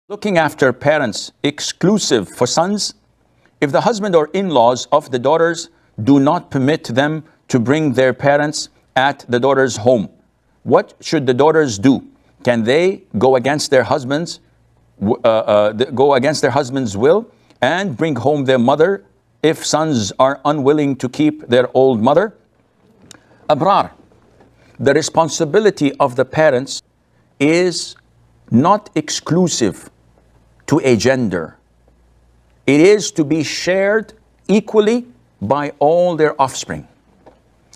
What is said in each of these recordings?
Looking after parents exclusive for sons? If the husband or in-laws of the daughters do not permit them to bring their parents at the daughter's home, what should the daughters do? Can they go against their husband's will and bring home their mother if sons are unwilling to keep their old mother? Abrar, the responsibility of the parents is not exclusive to a gender. It is to be shared equally by all their offspring.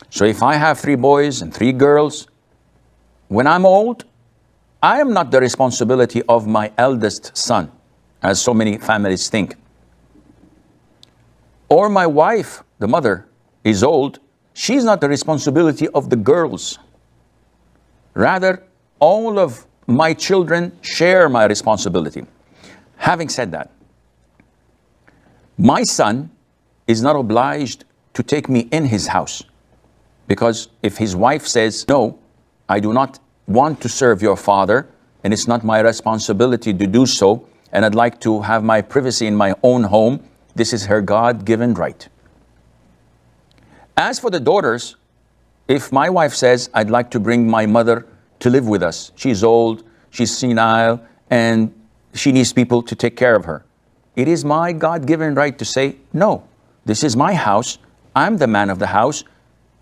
So if I have 3 boys and 3 girls, when I'm old, I am not the responsibility of my eldest son, as so many families think. Or my wife, the mother, is old, she's not the responsibility of the girls. Rather, all of my children share my responsibility. Having said that, my son is not obliged to take me in his house, because if his wife says, no, I do not want to serve your father, and it's not my responsibility to do so, and I'd like to have my privacy in my own home, this is her God-given right. As for the daughters, if my wife says, I'd like to bring my mother to live with us, she's old, she's senile, and she needs people to take care of her, it is my God-given right to say, no, this is my house, I'm the man of the house,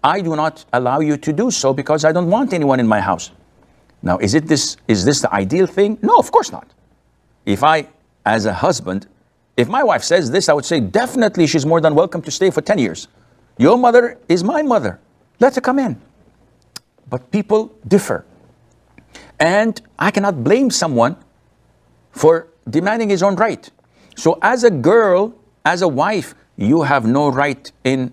I do not allow you to do so because I don't want anyone in my house. Now, is this the ideal thing? No, of course not. If I, as a husband, if my wife says this, I would say, definitely she's more than welcome to stay for 10 years. Your mother is my mother. Let her come in. But people differ. And I cannot blame someone for demanding his own right. So as a girl, as a wife, you have no right in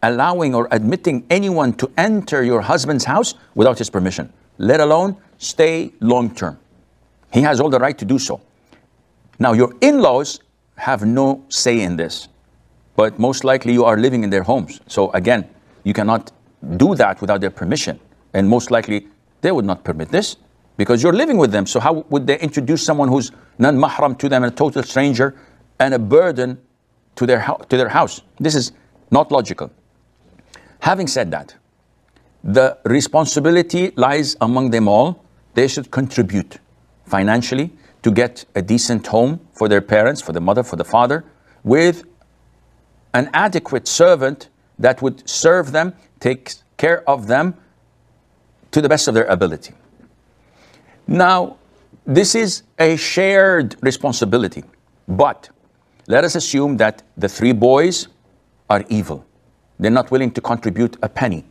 allowing or admitting anyone to enter your husband's house without his permission, let alone stay long term. He has all the right to do so. Now, your in-laws have no say in this, but most likely you are living in their homes. So again, you cannot do that without their permission. And most likely they would not permit this because you're living with them. So how would they introduce someone who's non-mahram to them, and a total stranger, and a burden to their house? This is not logical. Having said that, the responsibility lies among them all. They should contribute financially to get a decent home for their parents, for the mother, for the father, with an adequate servant that would serve them, take care of them to the best of their ability. Now, this is a shared responsibility, but let us assume that the 3 boys are evil. They're not willing to contribute a penny,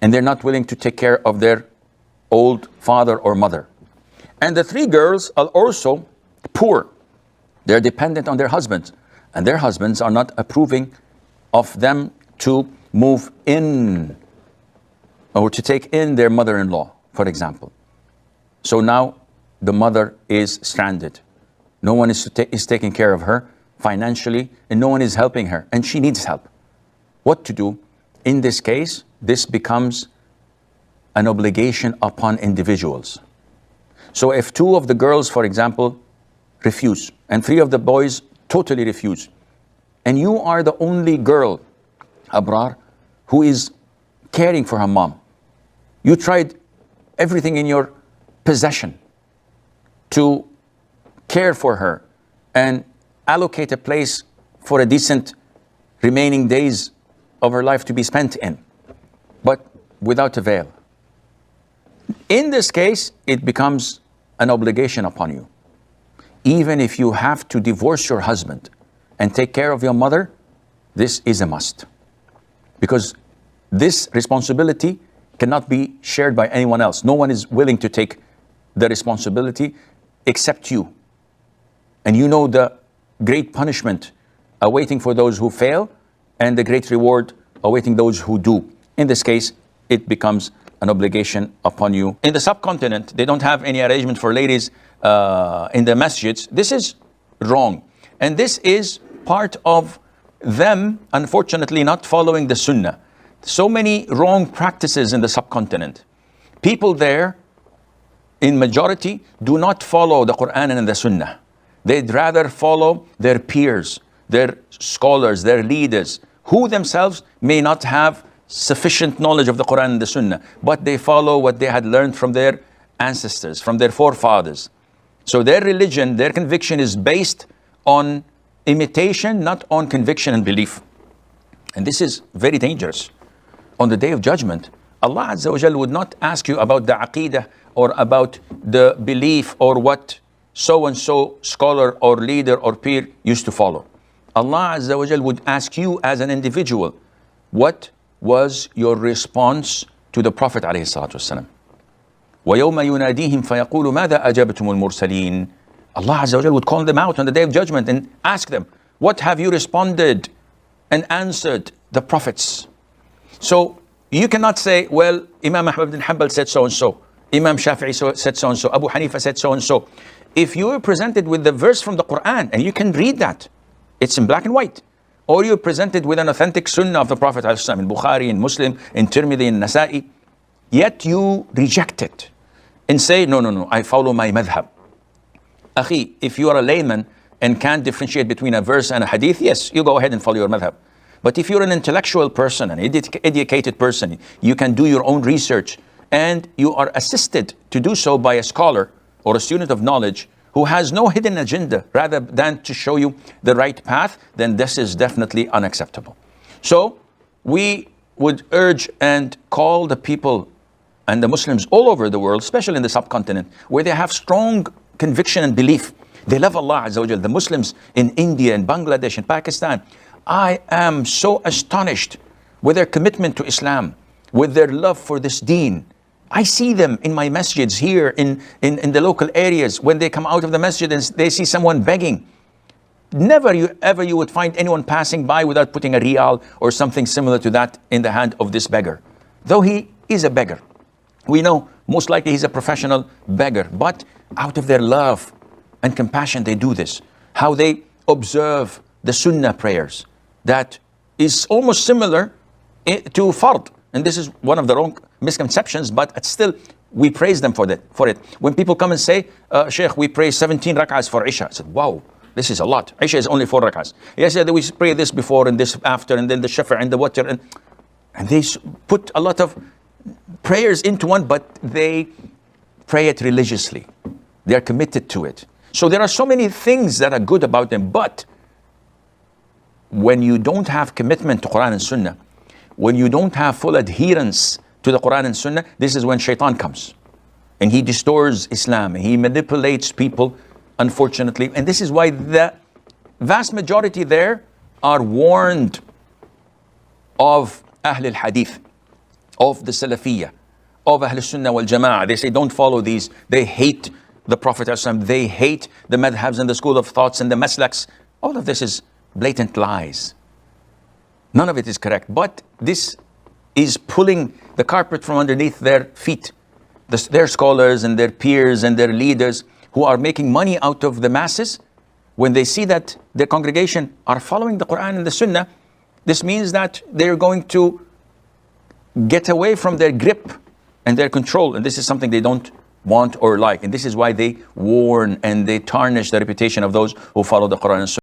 and they're not willing to take care of their old father or mother. And the 3 girls are also poor. They're dependent on their husbands, and their husbands are not approving of them to move in or to take in their mother-in-law, for example. So now the mother is stranded. No one is taking care of her financially, and no one is helping her, and she needs help. What to do? In this case, this becomes an obligation upon individuals. So if 2 of the girls, for example, refuse, and 3 of the boys totally refuse, and you are the only girl, Abrar, who is caring for her mom, you tried everything in your possession to care for her and allocate a place for a decent remaining days of her life to be spent in, but without avail. In this case, it becomes an obligation upon you. Even if you have to divorce your husband and take care of your mother, this is a must. Because this responsibility cannot be shared by anyone else. No one is willing to take the responsibility except you. And you know the great punishment awaiting for those who fail, and the great reward awaiting those who do. In this case, it becomes an obligation upon you. In the subcontinent, they don't have any arrangement for ladies in the masjids. This is wrong. And this is part of them, unfortunately, not following the Sunnah. So many wrong practices in the subcontinent. People there in majority, do not follow the Quran and the Sunnah. They'd rather follow their peers, their scholars, their leaders, who themselves may not have sufficient knowledge of the Quran and the Sunnah, but they follow what they had learned from their ancestors, from their forefathers. So their religion, their conviction is based on imitation, not on conviction and belief. And this is very dangerous. On the Day of Judgment, Allah Azza wa Jal would not ask you about the aqidah or about the belief or what so-and-so scholar or leader or peer used to follow. Allah Azza wa Jal would ask you as an individual, what was your response to the Prophet alayhi salatu wasalam? وَيَوْمَ يُنَادِيهِمْ فَيَقُولُ مَاذَا أَجَبْتُمُ الْمُرْسَلِينَ. Allah Azza wa Jal would call them out on the Day of Judgment and ask them, what have you responded and answered the prophets? So you cannot say, well, Imam Ahmad bin Hanbal said so and so, Imam Shafi'i said so and so, Abu Hanifa said so and so. If you are presented with the verse from the Quran and you can read that, it's in black and white, or you're presented with an authentic Sunnah of the Prophet in Bukhari, in Muslim, in Tirmidhi, in Nasa'i, yet you reject it and say, no, I follow my madhab. Akhi, if you are a layman and can't differentiate between a verse and a hadith, yes, you go ahead and follow your madhab. But if you're an intellectual person, an educated person, you can do your own research and you are assisted to do so by a scholar or a student of knowledge who has no hidden agenda rather than to show you the right path, then this is definitely unacceptable. So we would urge and call the people and the Muslims all over the world, especially in the subcontinent, where they have strong conviction and belief. They love Allah Azza wa Jal. The Muslims in India, in Bangladesh, in Pakistan, I am so astonished with their commitment to Islam, with their love for this deen. I see them in my masjids here in the local areas when they come out of the masjid and they see someone begging. Never you would find anyone passing by without putting a riyal or something similar to that in the hand of this beggar. Though he is a beggar. We know most likely he's a professional beggar, but out of their love and compassion they do this. How they observe the Sunnah prayers. That is almost similar to fard. And this is one of the wrong misconceptions, but still we praise them for it. When people come and say, Sheikh, we pray 17 rak'ahs for Isha. I said, wow, this is a lot. Isha is only 4 rak'ahs. Yes, we pray this before and this after, and then the shafa' and the watr. And they put a lot of prayers into one, but they pray it religiously. They are committed to it. So there are so many things that are good about them, but when you don't have commitment to Quran and Sunnah, when you don't have full adherence to the Quran and Sunnah, this is when shaitan comes. And he distorts Islam. He manipulates people, unfortunately. And this is why the vast majority there are warned of Ahl al-Hadith, of the Salafiyah, of Ahl al-Sunnah wal-Jama'ah. They say, don't follow these. They hate the Prophet ﷺ. They hate the madhabs and the school of thoughts and the maslaks. All of this is blatant lies. None of it is correct. But this is pulling the carpet from underneath their feet. Their scholars and their peers and their leaders who are making money out of the masses, when they see that their congregation are following the Quran and the Sunnah, this means that they're going to get away from their grip and their control. And this is something they don't want or like. And this is why they warn and they tarnish the reputation of those who follow the Quran and Sunnah.